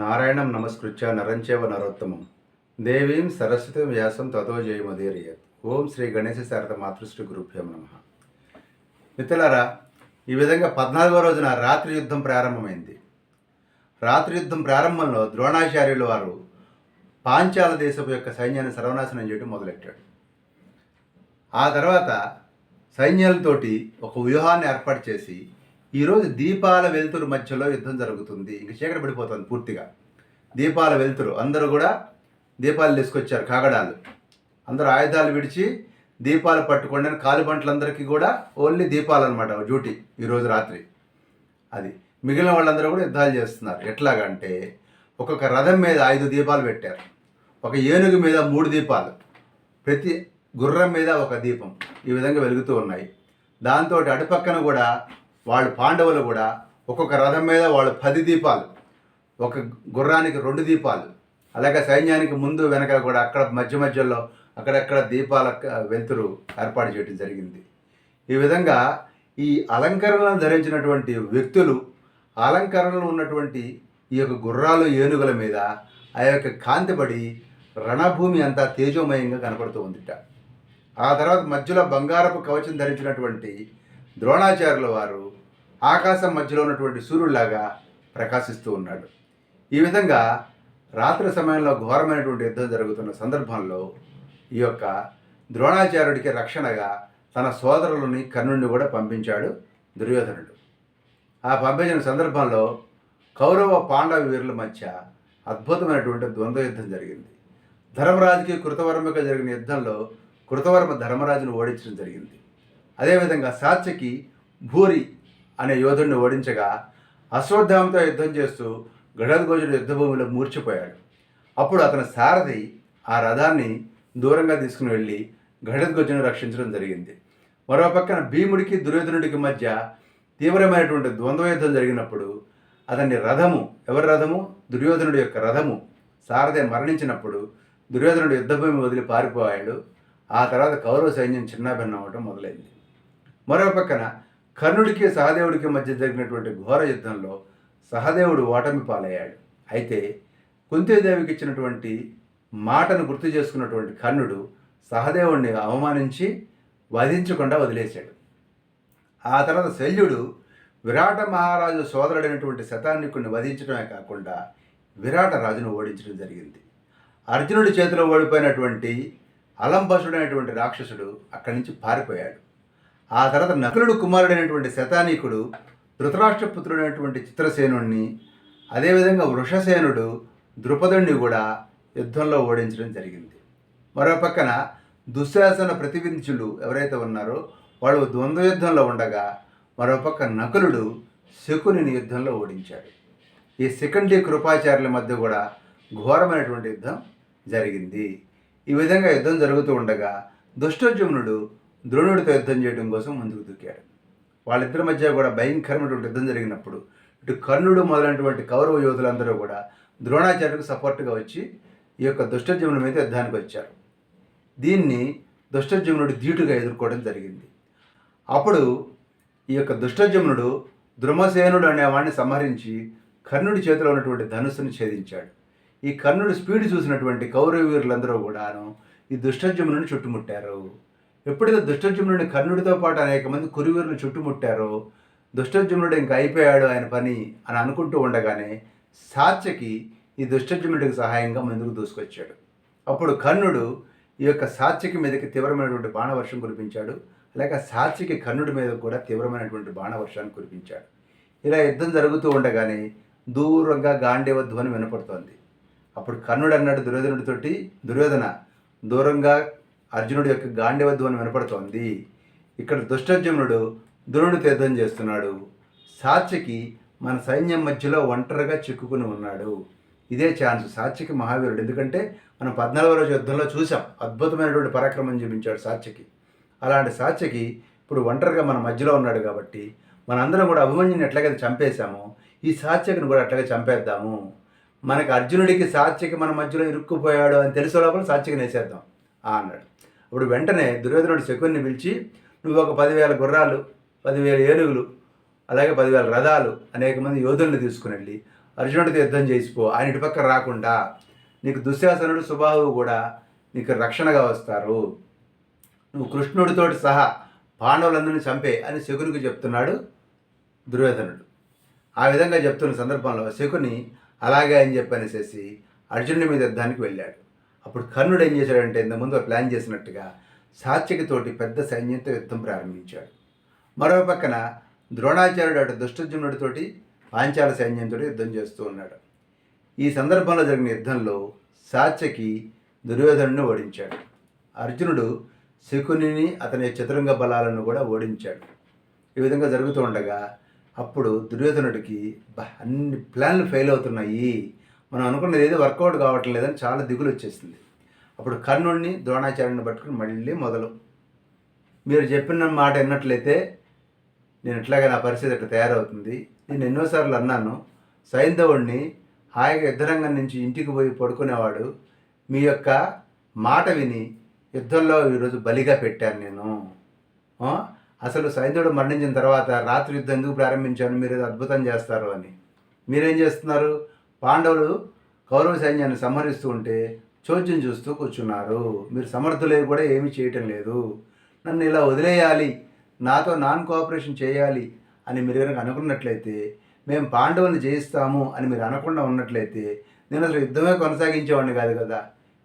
నారాయణం నమస్కృత్య నరంచేవ నరోత్తమం దేవీం సరస్వతి వ్యాసం తతో జయముదీరయత్. ఓం శ్రీ గణేశ శారద మాతృశ్రీ గురుభ్యం నమః. మిత్రులారా, ఈ విధంగా 14వ రోజున రాత్రి యుద్ధం ప్రారంభమైంది. రాత్రి యుద్ధం ప్రారంభంలో ద్రోణాచార్యుల వారు పాంచాల దేశపు యొక్క సైన్యాన్ని సర్వనాశనం చేయడం మొదలెట్టాడు. ఆ తర్వాత సైన్యాలతోటి ఒక వ్యూహాన్ని ఏర్పాటు చేసి ఈరోజు దీపాల వెలుతురు మధ్యలో యుద్ధం జరుగుతుంది. ఇంక చీకటి పడిపోతుంది పూర్తిగా. దీపాల వెలుతురు, అందరూ కూడా దీపాలు తీసుకొచ్చారు, కాగడాలు. అందరూ ఆయుధాలు విడిచి దీపాలు పట్టుకోండి అని కాలుబంట్లందరికీ కూడా ఓన్లీ దీపాలు అనమాట డ్యూటీ ఈరోజు రాత్రి. అది మిగిలిన వాళ్ళందరూ కూడా యుద్ధాలు చేస్తున్నారు. ఎట్లాగంటే ఒక్కొక్క రథం మీద 5 దీపాలు పెట్టారు, ఒక ఏనుగు మీద 3 దీపాలు, ప్రతి గుర్రం మీద ఒక దీపం, ఈ విధంగా వెలుగుతూ ఉన్నాయి. దాంతో అటుపక్కన కూడా వాళ్ళు పాండవులు కూడా ఒక్కొక్క రథం మీద వాళ్ళు 10 దీపాలు, ఒక గుర్రానికి 2 దీపాలు, అలాగే సైన్యానికి ముందు వెనక కూడా అక్కడ మధ్యలో అక్కడక్కడ దీపాల వెలుతురు ఏర్పాటు చేయడం జరిగింది. ఈ విధంగా ఈ అలంకరణలను ధరించినటువంటి వ్యక్తులు, అలంకరణలు ఉన్నటువంటి ఈ యొక్క గుర్రాలు ఏనుగుల మీద ఆ యొక్క కాంతిపడి రణభూమి అంతా తేజోమయంగా కనపడుతూ ఉందిట. ఆ తర్వాత మధ్యలో బంగారపు కవచం ధరించినటువంటి ద్రోణాచార్యుల వారు ఆకాశం మధ్యలో ఉన్నటువంటి సూర్యుడిలాగా ప్రకాశిస్తూ ఉన్నాడు. ఈ విధంగా రాత్రి సమయంలో ఘోరమైనటువంటి యుద్ధం జరుగుతున్న సందర్భంలో ఈ యొక్క ద్రోణాచార్యుడికి రక్షణగా తన సోదరులని కర్ణుడిని కూడా పంపించాడు దుర్యోధనుడు. ఆ పంపించిన సందర్భంలో కౌరవ పాండవ వీరుల మధ్య అద్భుతమైనటువంటి ద్వంద్వ యుద్ధం జరిగింది. ధర్మరాజుకి కృతవర్మకి జరిగిన యుద్ధంలో కృతవర్మ ధర్మరాజును ఓడించడం జరిగింది. అదేవిధంగా సాత్యకి భూరి అనే యోధుడిని ఓడించగా అశ్వత్థామతో యుద్ధం చేస్తూ గడద్గోజుడు యుద్ధభూమిలో మూర్చిపోయాడు. అప్పుడు అతని సారథి ఆ రథాన్ని దూరంగా తీసుకుని వెళ్ళి గడద్గోజును రక్షించడం జరిగింది. మరో పక్కన భీముడికి దుర్యోధనుడికి మధ్య తీవ్రమైనటువంటి ద్వంద్వ యుద్ధం జరిగినప్పుడు అతని రథము, ఎవరి రథము? దుర్యోధనుడి యొక్క రథము సారథి మరణించినప్పుడు దుర్యోధనుడు యుద్ధభూమి వదిలి పారిపోయాడు. ఆ తర్వాత కౌరవ సైన్యం చిన్నాభిన్నం అవడం మొదలైంది. మరో పక్కన కర్ణుడికి సహదేవుడికి మధ్య జరిగినటువంటి ఘోర యుద్ధంలో సహదేవుడు ఓటమి పాలయ్యాడు. అయితే కుంతీదేవికి ఇచ్చినటువంటి మాటను గుర్తు చేసుకున్నటువంటి కర్ణుడు సహదేవుడిని అవమానించి వధించకుండా వదిలేశాడు. ఆ తర్వాత శల్యుడు విరాట మహారాజు సోదరుడైనటువంటి శతానీకుడిని వధించడమే కాకుండా విరాట రాజును ఓడించడం జరిగింది. అర్జునుడి చేతిలో ఓడిపోయినటువంటి అలంబసుడైనటువంటి రాక్షసుడు అక్కడి నుంచి పారిపోయాడు. ఆ తర్వాత నకులుడు కుమారుడైనటువంటి శతానీకుడు ధృతరాష్ట్రపుత్రుడైనటువంటి చిత్రసేనుణ్ణి, అదేవిధంగా వృషసేనుడు ద్రుపదుణ్ణి కూడా యుద్ధంలో ఓడించడం జరిగింది. మరో పక్కన దుశ్శాసన ప్రతివించులు ఎవరైతే ఉన్నారో వాళ్ళు ద్వంద్వ యుద్ధంలో ఉండగా మరోపక్క నకులుడు శకునిని యుద్ధంలో ఓడించాడు. ఈ శిఖండి కృపాచార్యుల మధ్య కూడా ఘోరమైనటువంటి యుద్ధం జరిగింది. ఈ విధంగా యుద్ధం జరుగుతూ ఉండగా దుష్టజుమ్నుడు ద్రోణుడితో యుద్ధం చేయడం కోసం ముందుకు దూకాడు. వాళ్ళిద్దరి మధ్య కూడా భయంకరమైనటువంటి యుద్ధం జరిగినప్పుడు ఇటు కర్ణుడు మొదలైనటువంటి కౌరవ యోధులందరూ కూడా ద్రోణాచార్యుడికి సపోర్ట్గా వచ్చి ఈ యొక్క దుష్టజుమ్నుడి మీద యుద్ధానికి వచ్చారు. దీన్ని దుష్టజుమ్నుడు ధీటుగా ఎదుర్కోవడం జరిగింది. అప్పుడు ఈ యొక్క దుష్టజుమ్నుడు ద్రుమసేనుడు అనేవాడిని సంహరించి కర్ణుడి చేతిలో ఉన్నటువంటి ధనుస్సును ఛేదించాడు. ఈ కర్ణుడు స్పీడ్ చూసినటువంటి కౌరవ వీరులందరూ కూడాను ఈ దుష్టజుమ్నుడిని చుట్టుముట్టారు. ఎప్పుడైతే దుష్టజుమ్నుడిని కర్ణుడితో పాటు అనేక మంది కురువీరులు చుట్టుముట్టారో దుష్టజుమ్నుడు ఇంకా అయిపోయాడు ఆయన పని అని అనుకుంటూ ఉండగానే సాత్యకి ఈ దుష్టజుమ్నుడికి సహాయంగా ముందుకు దూసుకొచ్చాడు. అప్పుడు కర్ణుడు ఈ యొక్క సాత్యకి మీదకి తీవ్రమైనటువంటి బాణవర్షం కురిపించాడు. అలాగే సాత్యకి కర్ణుడి మీద కూడా తీవ్రమైనటువంటి బాణవర్షాన్ని కురిపించాడు. ఇలా యుద్ధం జరుగుతూ ఉండగానే దూరంగా గాంధీవ ధ్వని వినపడుతోంది. అప్పుడు కర్ణుడు అన్నాడు దుర్యోధనుడితోటి, దుర్యోధన, దూరంగా అర్జునుడి యొక్క గాంధీవ ధ్వని వినపడుతోంది. ఇక్కడ దుష్టజుమ్నుడు ద్రోణుడితో యుద్ధం చేస్తున్నాడు. సాత్యకి మన సైన్యం మధ్యలో ఒంటరిగా చిక్కుకుని ఉన్నాడు. ఇదే ఛాన్స్. సాత్యకి మహావీరుడు. ఎందుకంటే మనం 14వ రోజు యుద్ధంలో చూసాం, అద్భుతమైనటువంటి పరాక్రమం చూపించాడు సాత్యకి. అలాంటి సాత్యకి ఇప్పుడు ఒంటరిగా మన మధ్యలో ఉన్నాడు కాబట్టి మనందరం కూడా అభిమన్యుని ఎట్లాగైతే చంపేశామో ఈ సాత్యకిని కూడా అట్లాగే చంపేద్దాము. మనకు అర్జునుడికి సాత్యకి మన మధ్యలో ఇరుక్కుపోయాడు అని తెలిసే లోపల సాత్యకిని వేసేద్దాం అన్నాడు. అప్పుడు వెంటనే దుర్యోధనుడు శకుని పిలిచి, నువ్వు ఒక 10,000 గుర్రాలు, 10,000 ఏనుగులు, అలాగే 10,000 రథాలు, అనేక మంది యోధుల్ని తీసుకుని వెళ్ళి అర్జునుడితో యుద్ధం చేసిపో, ఆయన ఇటు పక్క రాకుండా నీకు దుశ్శాసనుడు సుబాహువు కూడా నీకు రక్షణగా వస్తారు, నువ్వు కృష్ణుడితోటి సహా పాండవులందరినీ చంపే అని శకునికి చెప్తున్నాడు దుర్యోధనుడు. ఆ విధంగా చెప్తున్న సందర్భంలో శకుని అలాగే అని చెప్పనేసేసి అర్జునుడి మీద యుద్ధానికి వెళ్ళాడు. అప్పుడు కర్ణుడు ఏం చేశాడంటే ఇంతకుముందు ప్లాన్ చేసినట్టుగా సాత్యకితోటి పెద్ద సైన్యంతో యుద్ధం ప్రారంభించాడు. మరో పక్కన ద్రోణాచార్యుడు అటు దుష్టజుమ్నుడితోటి పాంచాల సైన్యంతో యుద్ధం చేస్తూ ఉన్నాడు. ఈ సందర్భంలో జరిగిన యుద్ధంలో సాత్యకి దుర్యోధనుడిని ఓడించాడు. అర్జునుడు శకునిని అతని చతురంగ బలాలను కూడా ఓడించాడు. ఈ విధంగా జరుగుతూ ఉండగా అప్పుడు దుర్యోధనుడికి అన్ని ప్లాన్లు ఫెయిల్ అవుతున్నాయి, మనం అనుకున్నది ఏదో వర్కౌట్ కావటం లేదని చాలా దిగులు వచ్చేసింది. అప్పుడు కర్ణుడిని ద్రోణాచార్యుని పట్టుకుని మళ్ళీ మొదలు, మీరు చెప్పిన మాట విన్నట్లయితే నేను ఇట్లాగే నా పరిస్థితి ఇట్లా తయారవుతుంది. నేను ఎన్నోసార్లు అన్నాను, సైంధవుడిని హాయిగా యుద్ధరంగం నుంచి ఇంటికి పోయి పడుకునేవాడు, మీ యొక్క మాట విని యుద్ధంలో ఈరోజు బలిగా పెట్టాను నేను. అసలు సైంధవుడు మరణించిన తర్వాత రాత్రి యుద్ధం ఎందుకు ప్రారంభించాను, మీరు ఏదో అద్భుతం చేస్తారు అని. మీరేం చేస్తున్నారు, పాండవులు కౌరవ సైన్యాన్ని సంహరిస్తూ ఉంటే చోద్యం చూస్తూ కూర్చున్నారు, మీరు సమర్థులే కూడా ఏమీ చేయటం లేదు, నన్ను ఇలా వదిలేయాలి, నాతో నాన్ కోఆపరేషన్ చేయాలి అని మీరు కనుక అనుకున్నట్లయితే, మేము పాండవులను జయిస్తాము అని మీరు అనకుండా ఉన్నట్లయితే నేను అసలు యుద్ధమే కొనసాగించేవాడిని కాదు కదా,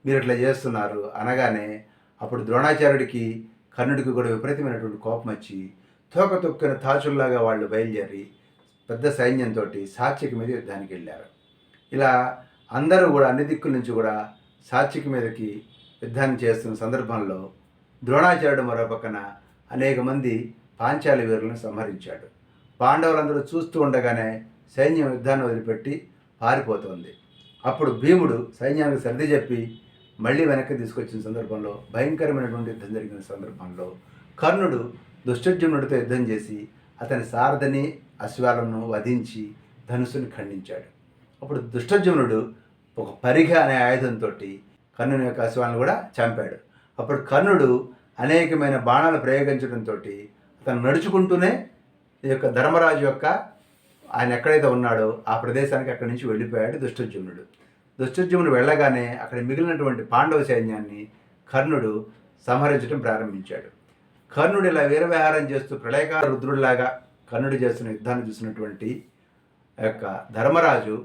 మీరు ఇట్లా చేస్తున్నారు అనగానే అప్పుడు ద్రోణాచార్యుడికి కర్ణుడికి కూడా విపరీతమైనటువంటి కోపం వచ్చి తోక తొక్కిన తాచుల్లాగా వాళ్ళు బయలుదేరి పెద్ద సైన్యంతో సాత్యకి మీద యుద్ధానికి వెళ్ళారు. ఇలా అందరూ కూడా అన్ని దిక్కుల నుంచి కూడా సాత్యకి మీదకి యుద్ధాన్ని చేస్తున్న సందర్భంలో ద్రోణాచార్యుడు మరో పక్కన అనేక మంది పాంచాలి వీరులను సంహరించాడు. పాండవులందరూ చూస్తూ ఉండగానే సైన్యం యుద్ధాన్ని వదిలిపెట్టి పారిపోతుంది. అప్పుడు భీముడు సైన్యానికి సర్ది చెప్పి మళ్ళీ వెనక్కి తీసుకొచ్చిన సందర్భంలో భయంకరమైనటువంటి యుద్ధం జరిగిన సందర్భంలో కర్ణుడు దుష్టజుమ్నుడితో యుద్ధం చేసి అతని సారథిని అశ్వాలను వధించి ధనుసుని ఖండించాడు. అప్పుడు దుష్టజుమ్నుడు ఒక పరిఘ అనే ఆయుధంతో కర్ణుని యొక్క అశ్వాలను కూడా చంపాడు. అప్పుడు కర్ణుడు అనేకమైన బాణాలు ప్రయోగించడంతో అతను నడుచుకుంటూనే ఈ యొక్క ధర్మరాజు యొక్క ఆయన ఎక్కడైతే ఉన్నాడో ఆ ప్రదేశానికి అక్కడి నుంచి వెళ్ళిపోయాడు దుష్టజుమ్నుడు. దుష్టజుమ్నుడు వెళ్ళగానే అక్కడ మిగిలినటువంటి పాండవ సైన్యాన్ని కర్ణుడు సంహరించడం ప్రారంభించాడు. కర్ణుడు ఇలా వీరవిహారం చేస్తూ ప్రళయకాల రుద్రుడిలాగా కర్ణుడు చేస్తున్న యుద్ధాన్ని చూసినటువంటి యొక్క ధర్మరాజు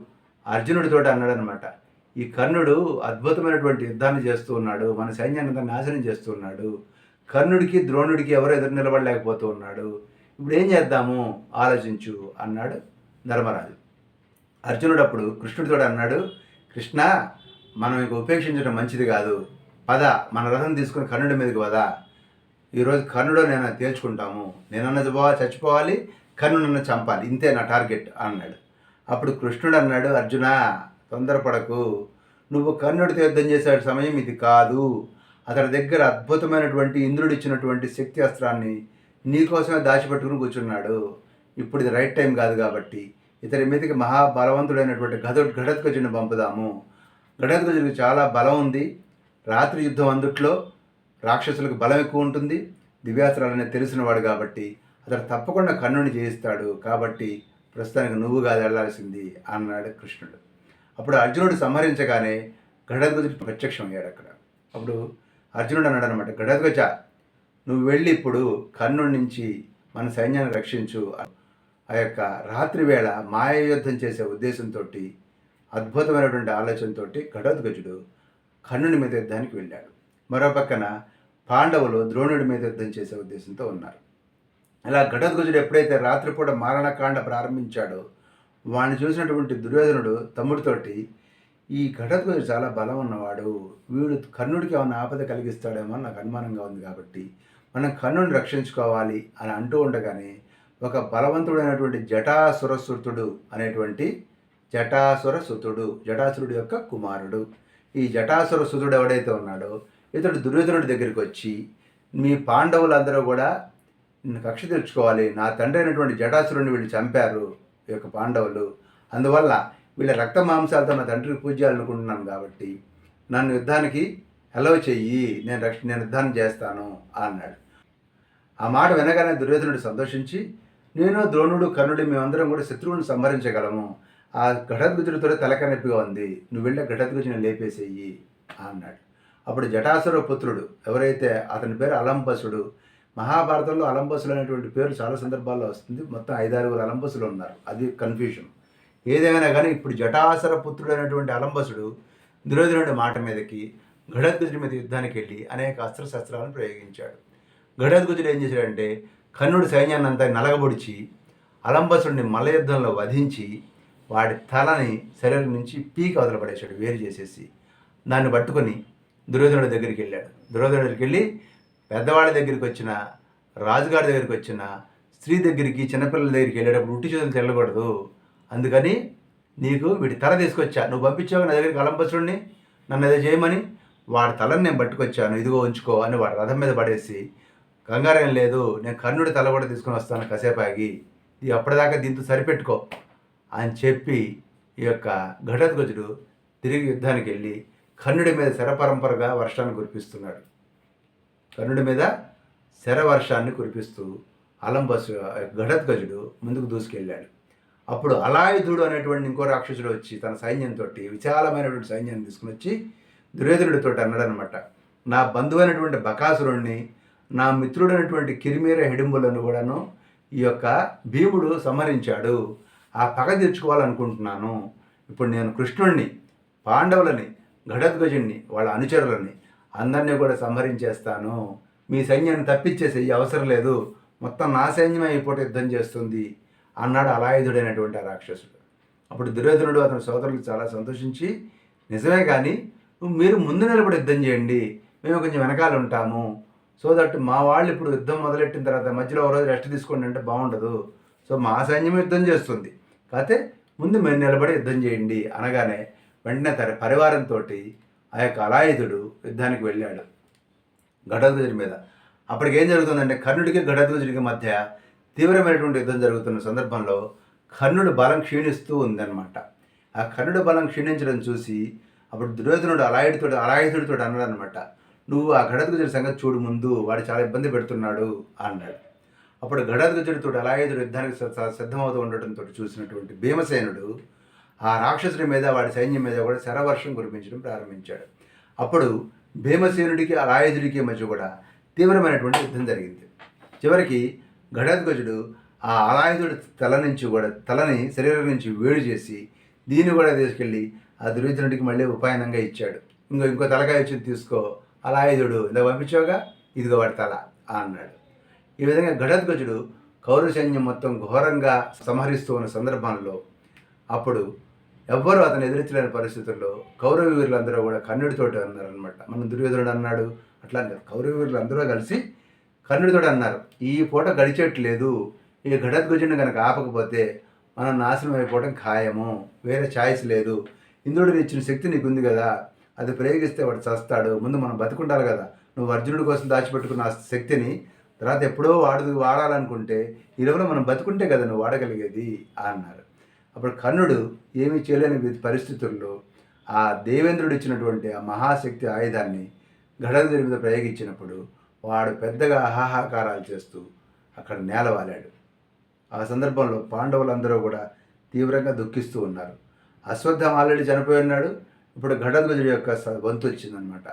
అర్జునుడితో అన్నాడనమాట, ఈ కర్ణుడు అద్భుతమైనటువంటి యుద్ధాన్ని చేస్తూ ఉన్నాడు, మన సైన్యాన్ని నాశనం చేస్తూ ఉన్నాడు, కర్ణుడికి ద్రోణుడికి ఎవరు ఎదురు నిలబడలేకపోతూ ఉన్నాడు, ఇప్పుడు ఏం చేద్దాము ఆలోచించు అన్నాడు ధర్మరాజు. అర్జునుడు అప్పుడు కృష్ణుడితో అన్నాడు, కృష్ణ, మనం ఇంక ఉపేక్షించడం మంచిది కాదు, పద మన రథం తీసుకుని కర్ణుడి మీదకి పదా, ఈరోజు కర్ణుడు నేను తేల్చుకుంటాము, నేనన్న చచ్చిపోవాలి, కర్ణుడన్న చంపాలి, ఇంతే నా టార్గెట్ అన్నాడు. అప్పుడు కృష్ణుడు అన్నాడు, అర్జున తొందరపడకు, నువ్వు కర్ణుడితో యుద్ధం చేసే సమయం ఇది కాదు, అతడి దగ్గర అద్భుతమైనటువంటి ఇంద్రుడు ఇచ్చినటువంటి శక్తి అస్త్రాన్ని నీకోసమే దాచిపెట్టుకుని కూర్చున్నాడు, ఇప్పుడు ఇది రైట్ టైం కాదు కాబట్టి ఇతని మీదకి మహాబలవంతుడైనటువంటి ఘటోత్కచుడిని పంపుదాము, ఘటోత్కచుడికి చాలా బలం ఉంది, రాత్రి యుద్ధం అందుట్లో రాక్షసులకు బలం ఎక్కువ ఉంటుంది, దివ్యాస్త్రాలనే తెలిసినవాడు కాబట్టి అతడు తప్పకుండా కర్ణుని జయిస్తాడు, కాబట్టి ప్రస్తుతానికి నువ్వు కాదు వెళ్ళాల్సింది అన్నాడు కృష్ణుడు. అప్పుడు అర్జునుడు సంహరించగానే ఘటోత్కచుడు ప్రత్యక్షం అయ్యాడు అక్కడ. అప్పుడు అర్జునుడు అన్నాడు అనమాట, ఘటోత్కచ, నువ్వు వెళ్ళి ఇప్పుడు కర్ణుడి నుంచి మన సైన్యాన్ని రక్షించు. ఆ యొక్క రాత్రి వేళ మాయాయుద్ధం చేసే ఉద్దేశంతో అద్భుతమైనటువంటి ఆలోచనతో ఘటోత్కచుడు కర్ణుని మీద యుద్ధానికి వెళ్ళాడు. మరో పక్కన పాండవులు ద్రోణుడి మీద యుద్ధం చేసే ఉద్దేశంతో ఉన్నారు. ఇలా ఘటోత్కచుడు ఎప్పుడైతే రాత్రిపూట మారణకాండ ప్రారంభించాడో వాడిని చూసినటువంటి దుర్యోధనుడు తమ్ముడితోటి, ఈ ఘటోత్కచుడు చాలా బలం ఉన్నవాడు, వీడు కర్ణుడికి ఏమైనా ఆపద కలిగిస్తాడేమో నాకు అనుమానంగా ఉంది, కాబట్టి మనం కర్ణుడిని రక్షించుకోవాలి అని అంటూ ఉండగానే ఒక బలవంతుడైనటువంటి జటాసురసుతుడు అనేటువంటి జటాసురుడి యొక్క కుమారుడు, ఈ జటాసురసుతుడు ఎవడైతే ఉన్నాడో ఇతడు దుర్యోధనుడి దగ్గరికి వచ్చి, మీ పాండవులందరూ కూడా కక్ష తీర్చుకోవాలి, నా తండ్రి అయినటువంటి జటాసురుడిని వీళ్ళు చంపారు ఈ యొక్క పాండవులు, అందువల్ల వీళ్ళ రక్త మాంసాలతో నా తండ్రికి పూజ్యాలనుకుంటున్నాను, కాబట్టి నన్ను యుద్ధానికి అలవ్ చెయ్యి, నేను యుద్ధాన్ని చేస్తాను అన్నాడు. ఆ మాట వినగానే దుర్యోధనుడు సంతోషించి, నేను ద్రోణుడు కర్ణుడు మేమందరం కూడా శత్రువుని సంహరించగలము, ఆ ఘటోత్కచుడితో తలకాయ నొప్పిగా ఉంది, నువ్వు వెళ్ళి ఘటోత్కచుడిని లేపేసేయి అన్నాడు. అప్పుడు జటాసుర పుత్రుడు ఎవరైతే అతని పేరు అలంబసుడు, మహాభారతంలో అలంబసులు అనేటువంటి పేరు చాలా సందర్భాల్లో వస్తుంది. మొత్తం 5-6 అలంబసులు ఉన్నారు, అది కన్ఫ్యూషన్. ఏదేమైనా కానీ ఇప్పుడు జటాసుర పుత్రుడు అనేటువంటి అలంబసుడు దుర్యోధనుడి మాట మీదకి ఘటోత్కచుడి మీద యుద్ధానికి వెళ్ళి అనేక అస్త్రశస్త్రాలను ప్రయోగించాడు. ఘటోత్కచుడు ఏం చేశాడంటే కర్ణుడి సైన్యాన్ని అంతా నలగబొడిచి అలంబసుడిని మల్లయుద్ధంలో వధించి వాడి తలని శరీరం నుంచి పీకి వదలపడేశాడు, వేరు చేసేసి. దాన్ని పట్టుకొని దుర్యోధనుడి దగ్గరికి వెళ్ళాడు. దుర్యోధనుడి దగ్గరికి వెళ్ళి పెద్దవాళ్ళ దగ్గరికి వచ్చిన, రాజుగారి దగ్గరికి వచ్చిన, స్త్రీ దగ్గరికి, చిన్నపిల్లల దగ్గరికి వెళ్ళేటప్పుడు ఉట్టి చేతులు తెల్లకూడదు, అందుకని నీకు వీడి తల తీసుకొచ్చా, నువ్వు పంపించావు నా దగ్గరికి అలంబసుడిని నన్ను ఏదో చేయమని, వాడి తలని నేను పట్టుకొచ్చాను, ఇదిగో ఉంచుకో అని వాడి రథం మీద పడేసి, కంగారేం లేదు నేను కర్ణుడి తల కూడా తీసుకొని వస్తాను కాసేపు ఆగి, ఇది అప్పటిదాకా దీంతో సరిపెట్టుకో అని చెప్పి ఈ యొక్క ఘటోత్కచుడు తిరిగి యుద్ధానికి వెళ్ళి కర్ణుడి మీద శరపరంపరగా వర్షాన్ని కురిపిస్తున్నాడు. కర్ణుడి మీద శరవర్షాన్ని కురిపిస్తూ ఘటోత్కచుడు ముందుకు దూసుకెళ్ళాడు. అప్పుడు అలాయుధుడు అనేటువంటి ఇంకో రాక్షసుడు వచ్చి తన సైన్యంతో, విశాలమైనటువంటి సైన్యాన్ని తీసుకుని వచ్చి దుర్యోధనుడితో అన్నాడనమాట, నా బంధువైనటువంటి బకాసురుణ్ణి, నా మిత్రుడైనటువంటి కిరిమీర హిడింబులను కూడాను ఈ యొక్క భీముడు సంహరించాడు, ఆ పగ తీర్చుకోవాలనుకుంటున్నాను. ఇప్పుడు నేను కృష్ణుడిని, పాండవులని, ఘటోత్కచుడిని, వాళ్ళ అనుచరులని అందరినీ కూడా సంహరించేస్తాను, మీ సైన్యాన్ని తప్పించేసే అవసరం లేదు, మొత్తం నా సైన్యమే ఈ పూట యుద్ధం చేస్తుంది అన్నాడు అలాయుధుడైనటువంటి ఆ రాక్షసుడు. అప్పుడు దుర్యోధనుడు అతని సోదరులు చాలా సంతోషించి, నిజమే కానీ మీరు ముందు నిలబడి యుద్ధం చేయండి, మేము కొంచెం వెనకాల ఉంటాము, సో దట్ మా వాళ్ళు ఇప్పుడు యుద్ధం మొదలెట్టిన తర్వాత మధ్యలో ఒక రోజు రెస్ట్ తీసుకోండి అంటే బాగుండదు, సో మా సైన్యం యుద్ధం చేస్తుంది, కాకపోతే ముందు మేము నిలబడి యుద్ధం చేయండి అనగానే వెంటనే తన పరివారంతో ఆ యొక్క అలాయుధుడు యుద్ధానికి వెళ్ళాడు ఘటోత్కచుడి మీద. అప్పటికి ఏం జరుగుతుందంటే కర్ణుడికి ఘటోత్కచుడికి మధ్య తీవ్రమైనటువంటి యుద్ధం జరుగుతున్న సందర్భంలో కర్ణుడు బలం క్షీణిస్తూ ఉందన్నమాట. ఆ కర్ణుడు బలం క్షీణించడం చూసి అప్పుడు దుర్యోధనుడు అలాయుధుడితో అన్నాడు అనమాట, నువ్వు ఆ ఘటోత్కచుడి సంగతి చూడు ముందు, వాడు చాలా ఇబ్బంది పెడుతున్నాడు అన్నాడు. అప్పుడు ఘటోత్కచుడితో అలాయుధుడు యుద్ధానికి సిద్ధమవుతూ ఉండటంతో చూసినటువంటి భీమసేనుడు ఆ రాక్షసుడి మీద, వాడి సైన్యం మీద కూడా శరవర్షం కురిపించడం ప్రారంభించాడు. అప్పుడు భీమసేనుడికి అలాయుధుడికి మధ్య కూడా తీవ్రమైనటువంటి యుద్ధం జరిగింది. చివరికి ఘటోత్కచుడు ఆ అలాయుధుడి తలని శరీరం నుంచి వేడి చేసి దీన్ని కూడా తీసుకెళ్ళి ఆ దుర్యోధనుడికి మళ్ళీ ఉపాయనంగా ఇచ్చాడు. ఇంకో తలకాయ వచ్చి తీసుకో అలాయుధుడు, ఇలా పంపించావుగా, ఇదిగో వాడి తల అన్నాడు. ఈ విధంగా ఘటోత్కచుడు కౌరవ సైన్యం మొత్తం ఘోరంగా సంహరిస్తూ ఉన్న సందర్భంలో అప్పుడు ఎవ్వరూ అతను ఎదురించలేని పరిస్థితుల్లో కౌరవ వీరులందరూ కూడా కర్ణుడితోటి అన్నారనమాట. మనం దుర్యోధనుడు అన్నాడు అట్లా అన్నారు, కౌరవ వీరులు అందరూ కలిసి కర్ణుడితో అన్నారు, ఈ పూట గడిచేట్లేదు, ఈ ఘటోత్కచుడిని కనుక ఆపకపోతే మనం నాశనం అయిపోవడం ఖాయము, వేరే ఛాయిస్ లేదు, ఇంద్రుడిని ఇచ్చిన శక్తి నీకు ఉంది కదా, అది ప్రయోగిస్తే వాడు చస్తాడు, ముందు మనం బతుకుంటారు కదా, నువ్వు అర్జునుడి కోసం దాచిపెట్టుకున్న ఆ శక్తిని తర్వాత ఎప్పుడో వాడాలనుకుంటే ఈరోజు మనం బతుకుంటే కదా నువ్వు వాడగలిగేది అన్నారు. అప్పుడు కర్ణుడు ఏమీ చేయలేని పరిస్థితుల్లో ఆ దేవేంద్రుడు ఇచ్చినటువంటి ఆ మహాశక్తి ఆయుధాన్ని ఘటోత్కచుడి మీద ప్రయోగించినప్పుడు వాడు పెద్దగా హాహాకారాలు చేస్తూ అక్కడ నేలవాలాడు. ఆ సందర్భంలో పాండవులందరూ కూడా తీవ్రంగా దుఃఖిస్తూ ఉన్నారు. అశ్వత్థామ ఆల్రెడీ చనిపోయి ఉన్నాడు, ఇప్పుడు ఘటోత్కచుడి యొక్క వంతు వచ్చిందనమాట.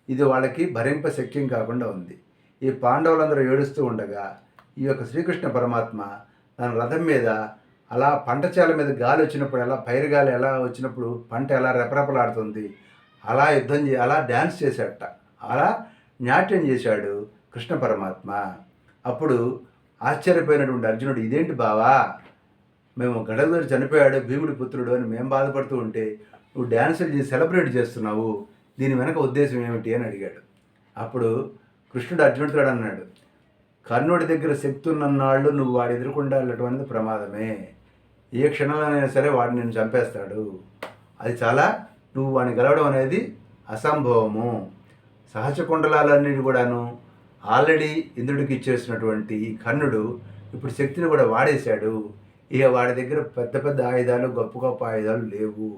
ఇది వాళ్ళకి భరింప శక్యం కాకుండా ఉంది. ఈ పాండవులందరూ ఏడుస్తూ ఉండగా ఈ యొక్క శ్రీకృష్ణ పరమాత్మ తన రథం మీద అలా పంట చేల మీద గాలి వచ్చినప్పుడు ఎలా పైరుగాలి ఎలా వచ్చినప్పుడు పంట ఎలా రెపరెపలాడుతుంది అలా అలా డ్యాన్స్ చేశాడట, అలా నాట్యం చేశాడు కృష్ణ పరమాత్మ. అప్పుడు ఆశ్చర్యపోయినటువంటి అర్జునుడు, ఇదేంటి బావా, మేము ఘటోత్కచుడు చనిపోయాడు, భీముడి పుత్రుడు అని మేము బాధపడుతూ ఉంటే నువ్వు డ్యాన్సులు చేసి సెలబ్రేట్ చేస్తున్నావు, దీని వెనక ఉద్దేశం ఏమిటి అని అడిగాడు. అప్పుడు కృష్ణుడు అర్జునుడితో అన్నాడు, కర్ణుడి దగ్గర శక్తి ఉన్నన్నాళ్ళు నువ్వు వాడు ఎదుర్కొండా వెళ్ళటువంటి ప్రమాదమే, ఏ క్షణంలోనైనా సరే వాడు నిన్ను చంపేస్తాడు, అది చాలా నువ్వు వాడిని గెలవడం అనేది అసంభవము, సహజ కుండలాలన్నిటి కూడాను ఆల్రెడీ ఇంద్రుడికి ఇచ్చేసినటువంటి కర్ణుడు ఇప్పుడు శక్తిని కూడా వాడేశాడు, ఇక వాడి దగ్గర పెద్ద పెద్ద ఆయుధాలు గొప్ప గొప్ప ఆయుధాలు లేవు,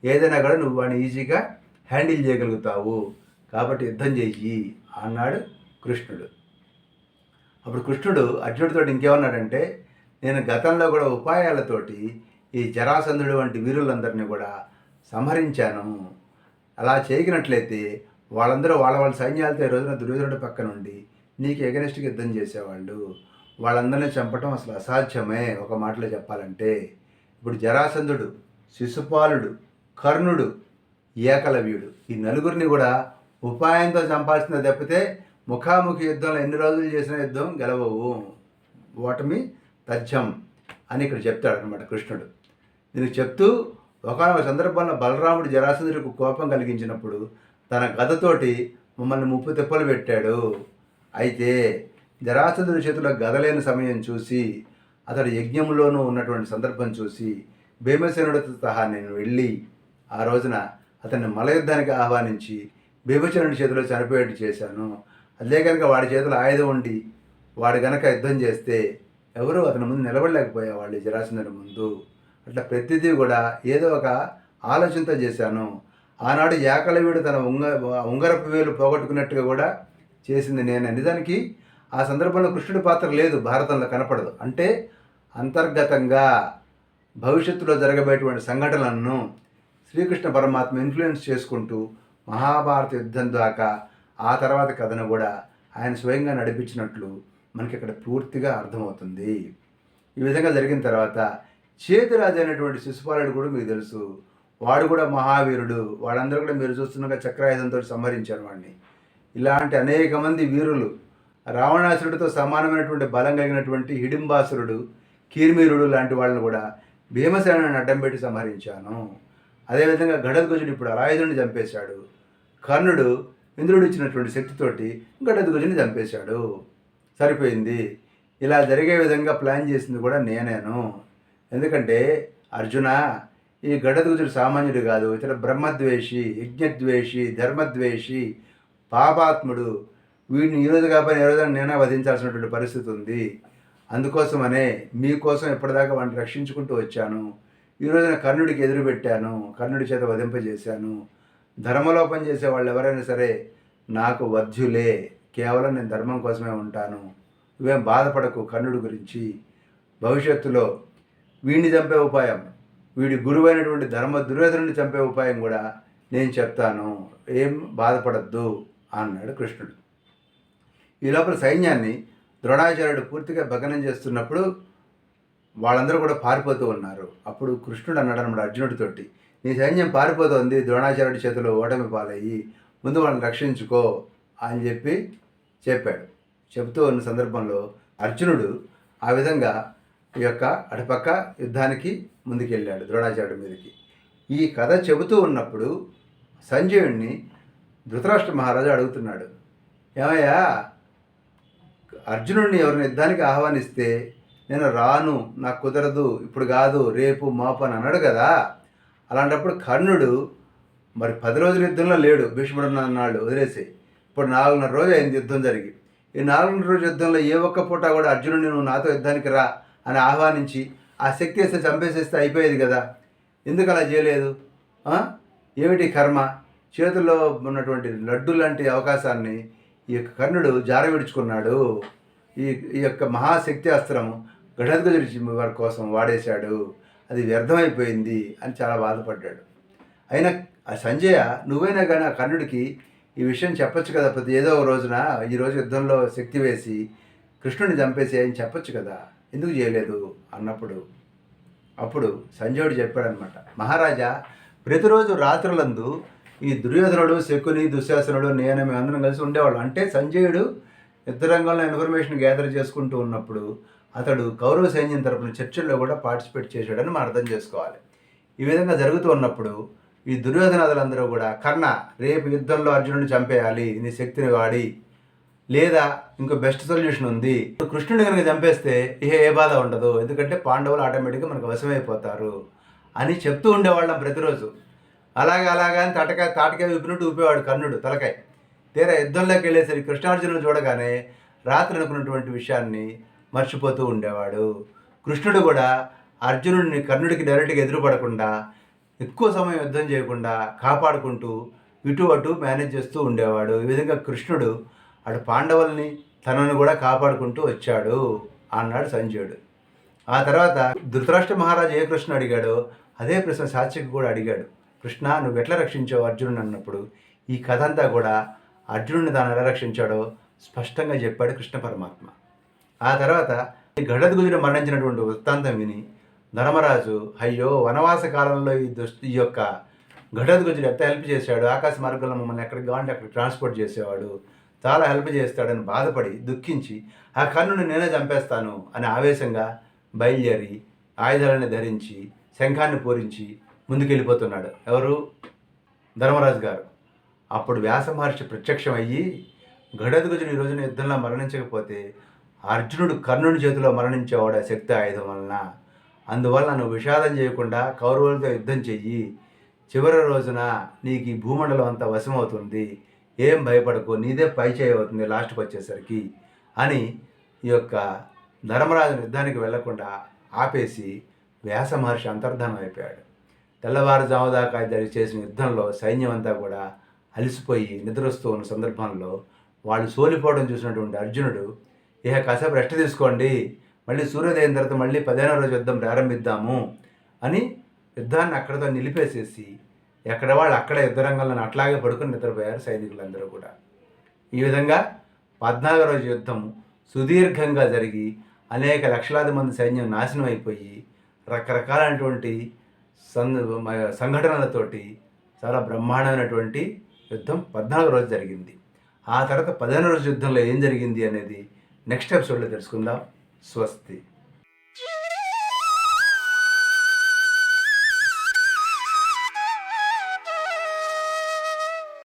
ఏదైనా కూడా నువ్వు వాడిని ఈజీగా హ్యాండిల్ చేయగలుగుతావు, కాబట్టి యుద్ధం చెయ్యి అన్నాడు కృష్ణుడు. అప్పుడు కృష్ణుడు అర్జునుడితో ఇంకేమన్నాడంటే, నేను గతంలో కూడా ఉపాయాలతోటి ఈ జరాసంధుడు వంటి వీరులందరినీ కూడా సంహరించాను. అలా చేయగినట్లయితే వాళ్ళందరూ వాళ్ళ వాళ్ళ సైన్యాలతో ఈ రోజున దుర్యోధనుడి పక్క నుండి నీకు ఎగనెస్ట్గా యుద్ధం చేసేవాళ్ళు. వాళ్ళందరినీ చంపటం అసలు అసాధ్యమే ఒక మాటలో చెప్పాలంటే. ఇప్పుడు జరాసంధుడు, శిశుపాలుడు, కర్ణుడు, ఏకలవ్యుడు ఈ నలుగురిని కూడా ఉపాయంతో చంపాల్సిందే తప్పితే ముఖాముఖి యుద్ధంలో ఎన్ని రోజులు చేసిన యుద్ధం గెలవవు, ఓటమి తథ్యం అని ఇక్కడ చెప్తాడు అనమాట కృష్ణుడు. దీనికి చెప్తూ ఒకనొక సందర్భంలో బలరాముడు జరాసంధుడికి కోపం కలిగించినప్పుడు తన గదతోటి మమ్మల్ని ముప్పు తిప్పలు పెట్టాడు. అయితే జరాసంధుడి చేతిలో గదలేని సమయం చూసి, అతడు యజ్ఞంలోనూ ఉన్నటువంటి సందర్భం చూసి భీమసేనుడితో సహా నేను వెళ్ళి ఆ రోజున అతన్ని మలయుద్ధానికి ఆహ్వానించి భీమసేనుడి చేతిలో చనిపోయేట్టు చేశాను. అదే కనుక వాడి చేతిలో ఆయుధం ఉండి వాడు గనక యుద్ధం చేస్తే ఎవరు అతని ముందు నిలబడలేకపోయేవాళ్ళు జరాసంధుడి ముందు. అట్లా ప్రతిదీ కూడా ఏదో ఒక ఆలోచనతో చేశాను. ఆనాడు ఏకలవ్యుడు తన ఉంగరపు వేలు పోగొట్టుకున్నట్టుగా కూడా చేసింది నేనే. నిజానికి ఆ సందర్భంలో కృష్ణుడి పాత్ర లేదు, భారతంలో కనపడదు. అంటే అంతర్గతంగా భవిష్యత్తులో జరగబోయేటువంటి సంఘటనలను శ్రీకృష్ణ పరమాత్మ ఇన్ఫ్లుయెన్స్ చేసుకుంటూ మహాభారత యుద్ధం దాకా ఆ తర్వాత కథను కూడా ఆయన స్వయంగా నడిపించినట్లు మనకి ఇక్కడ పూర్తిగా అర్థమవుతుంది. ఈ విధంగా జరిగిన తర్వాత చేతిరాజు అయినటువంటి శిశుపాలుడు కూడా మీకు తెలుసు, వాడు కూడా మహావీరుడు. వాళ్ళందరూ కూడా మీరు చూస్తున్నగా చక్రాయుధంతో సంహరించారు వాడిని. ఇలాంటి అనేక మంది వీరులు, రావణాసురుడితో సమానమైనటువంటి బలం కలిగినటువంటి హిడింబాసురుడు, కీర్మీరుడు లాంటి వాళ్ళని కూడా భీమసేనుని అడ్డం పెట్టి సంహరించాను. అదేవిధంగా గడద్గజుడు ఇప్పుడు అలాయుధుడిని చంపేశాడు. కర్ణుడు ఇంద్రుడు ఇచ్చినటువంటి శక్తితోటి గడద్గజుని చంపేశాడు. సరిపోయింది. ఇలా జరిగే విధంగా ప్లాన్ చేసింది కూడా నేనేను. ఎందుకంటే అర్జున, ఈ గడద్గజుడు సామాన్యుడు కాదు, ఇతర బ్రహ్మద్వేషి, యజ్ఞద్వేషి, ధర్మద్వేషి, పాపాత్ముడు. వీడిని ఈరోజు కాబట్టి ఏ రోజున నేనే వధించాల్సినటువంటి పరిస్థితి ఉంది. అందుకోసమనే మీకోసం ఇప్పటిదాకా వాడిని రక్షించుకుంటూ వచ్చాను. ఈ రోజున కర్ణుడికి ఎదురు పెట్టాను, కర్ణుడి చేత వధింపజేశాను. ధర్మలోపం చేసే వాళ్ళు ఎవరైనా సరే నాకు వధ్యులే, కేవలం నేను ధర్మం కోసమే ఉంటాను. నువ్వేం బాధపడకు కర్ణుడి గురించి. భవిష్యత్తులో వీడిని చంపే ఉపాయం, వీడి గురువైనటువంటి దుర్యోధనుడిని చంపే ఉపాయం కూడా నేను చెప్తాను, ఏం బాధపడద్దు అన్నాడు కృష్ణుడు. ఈ లోపల సైన్యాన్ని ద్రోణాచార్యుడు పూర్తిగా భగ్నం చేస్తున్నప్పుడు వాళ్ళందరూ కూడా పారిపోతూ ఉన్నారు. అప్పుడు కృష్ణుడు అన్నాడు అన్నమాట అర్జునుడితోటి, నీ సైన్యం పారిపోతుంది, ద్రోణాచార్యుడి చేతిలో ఓటమి పాలయ్యి, ముందు వాళ్ళని రక్షించుకో అని చెప్పాడు. చెబుతూ ఉన్న సందర్భంలో అర్జునుడు ఆ విధంగా ఈ యొక్క అటుపక్క యుద్ధానికి ముందుకెళ్ళాడు ద్రోణాచార్యుడి మీదకి. ఈ కథ చెబుతూ ఉన్నప్పుడు సంజయుడిని ధృతరాష్ట్ర మహారాజు అడుగుతున్నాడు, ఏమయ్యా, అర్జునుడిని ఎవరిని యుద్ధానికి ఆహ్వానిస్తే నేను రాను, నాకు కుదరదు, ఇప్పుడు కాదు, రేపు మాపు అని అన్నాడు కదా. అలాంటప్పుడు కర్ణుడు మరి 10 రోజుల యుద్ధంలో లేడు, భీష్ముడు అన్నాడు వదిలేసి. ఇప్పుడు 4.5 రోజు అయింది యుద్ధం జరిగి. ఈ 4.5 రోజు యుద్ధంలో ఏ ఒక్క పూట కూడా అర్జునుడిని నువ్వు నాతో యుద్ధానికి రా అని ఆహ్వానించి ఆ శక్తి వేస్తే చంపేసేస్తే అయిపోయేది కదా, ఎందుకు అలా చేయలేదు? ఏమిటి కర్మ? చేతుల్లో ఉన్నటువంటి లడ్డు లాంటి అవకాశాన్ని ఈ యొక్క కర్ణుడు జార విడుచుకున్నాడు. ఈ యొక్క మహాశక్తి అస్త్రం గడద్గజుడి వారి కోసం వాడేశాడు, అది వ్యర్థమైపోయింది అని చాలా బాధపడ్డాడు. అయినా సంజయ, నువ్వైనా కానీ ఆ కర్ణుడికి ఈ విషయం చెప్పొచ్చు కదా, ప్రతి ఏదో ఒక రోజున ఈరోజు యుద్ధంలో శక్తి వేసి కృష్ణుడిని చంపేసి అని చెప్పొచ్చు కదా, ఎందుకు చేయలేదు అన్నప్పుడు అప్పుడు సంజయుడు చెప్పాడనమాట, మహారాజా, ప్రతిరోజు రాత్రులందు ఈ దుర్యోధనుడు, శకుని, దుశ్శాసనుడు, నేను మేమందరం కలిసి ఉండేవాళ్ళం. అంటే సంజయుడు యుద్ధరంగంలో ఇన్ఫర్మేషన్ గ్యాదర్ చేసుకుంటూ ఉన్నప్పుడు అతడు కౌరవ సైన్యం తరపున చర్చల్లో కూడా పార్టిసిపేట్ చేశాడని మనం అర్థం చేసుకోవాలి. ఈ విధంగా జరుగుతూ ఉన్నప్పుడు ఈ దుర్యోధనాదులందరూ కూడా, కర్ణ, రేపు యుద్ధంలో అర్జునుడిని చంపేయాలి నీ శక్తిని వాడి, లేదా ఇంకో బెస్ట్ సొల్యూషన్ ఉంది, కృష్ణుడిని కనుక చంపేస్తే ఏ బాధ ఉండదు, ఎందుకంటే పాండవులు ఆటోమేటిక్గా మనకు వశమైపోతారు అని చెప్తూ ఉండేవాళ్ళం ప్రతిరోజు. అలాగా అని తాటకాయ ఊపినట్టు ఊపేవాడు కర్ణుడు తలకాయ. తీరా యుద్ధంలోకి వెళ్ళేసరికి కృష్ణార్జునుడు చూడగానే రాత్రి అనుకున్నటువంటి విషయాన్ని మర్చిపోతూ ఉండేవాడు. కృష్ణుడు కూడా అర్జునుడిని కర్ణుడికి డైరెక్ట్గా ఎదురుపడకుండా, ఎక్కువ సమయం యుద్ధం చేయకుండా కాపాడుకుంటూ ఇటు అటు మేనేజ్ చేస్తూ ఉండేవాడు. ఈ విధంగా కృష్ణుడు అటు పాండవుల్ని తనను కూడా కాపాడుకుంటూ వచ్చాడు అన్నాడు సంజయుడు. ఆ తర్వాత ధృతరాష్ట్ర మహారాజు ఏ కృష్ణ అడిగాడో అదే ప్రశ్న సాత్యకి కూడా అడిగాడు. కృష్ణ, నువ్వు ఎట్లా రక్షించావు అర్జునుడు అన్నప్పుడు ఈ కథ అంతా కూడా అర్జునుడిని తాను ఎలా రక్షించాడో స్పష్టంగా చెప్పాడు కృష్ణ పరమాత్మ. ఆ తర్వాత ఘటోత్కచుడు మరణించినటువంటి వృత్తాంతం విని ధర్మరాజు, అయ్యో వనవాస కాలంలో ఈ యొక్క ఘటోత్కచుడు ఎంత హెల్ప్ చేశాడు, ఆకాశ మార్గంలో మమ్మల్ని ఎక్కడికి కావాలంటే అక్కడికి ట్రాన్స్పోర్ట్ చేసేవాడు, చాలా హెల్ప్ చేస్తాడని బాధపడి దుఃఖించి ఆ కర్ణుని నేనే చంపేస్తాను అని ఆవేశంగా బయలుదేరి ఆయుధాలను ధరించి శంఖాన్ని పూరించి ముందుకెళ్ళిపోతున్నాడు. ఎవరు? ధర్మరాజు గారు. అప్పుడు వ్యాస మహర్షి ప్రత్యక్షం అయ్యి, ఘటోత్కచుడు ఈ రోజున యుద్ధంలో మరణించకపోతే అర్జునుడు కర్ణుని చేతిలో మరణించేవాడు ఆ శక్తి ఆయుధం వలన. అందువల్ల నువ్వు విషాదం చేయకుండా కౌరవులతో యుద్ధం చెయ్యి, చివరి రోజున నీకు ఈ భూమండలం అంతా వశమవుతుంది, ఏం భయపడకు, నీదే పై చేయి అవుతుంది లాస్ట్కి వచ్చేసరికి అని ఈ యొక్క ధర్మరాజు యుద్ధానికి వెళ్లకుండా ఆపేసి వ్యాస మహర్షి అంతర్ధానం అయిపోయాడు. తెల్లవారుజాము దాకా చేసిన యుద్ధంలో సైన్యం అంతా కూడా అలసిపోయి నిద్రొస్తూ ఉన్న సందర్భంలో వాళ్ళు సోలిపోవడం చూసినటువంటి అర్జునుడు, ఇక కాసేపు రెస్ట్ తీసుకోండి, మళ్ళీ సూర్యోదయం తర్వాత మళ్ళీ 15వ రోజు యుద్ధం ప్రారంభిద్దాము అని యుద్ధాన్ని అక్కడితో నిలిపేసేసి ఎక్కడ వాళ్ళు అక్కడ యుద్ధరంగంలో అట్లాగే పడుకుని నిద్రపోయారు సైనికులందరూ కూడా. ఈ విధంగా 14వ రోజు యుద్ధం సుదీర్ఘంగా జరిగి అనేక లక్షలాది మంది సైన్యం నాశనం అయిపోయి రకరకాలైనటువంటి సంఘటనలతోటి చాలా బ్రహ్మాండమైనటువంటి యుద్ధం 14వ రోజు జరిగింది. ఆ తర్వాత 15వ రోజు యుద్ధంలో ఏం జరిగింది అనేది నెక్స్ట్ ఎపిసోడ్లో తెలుసుకుందాం. స్వస్తి.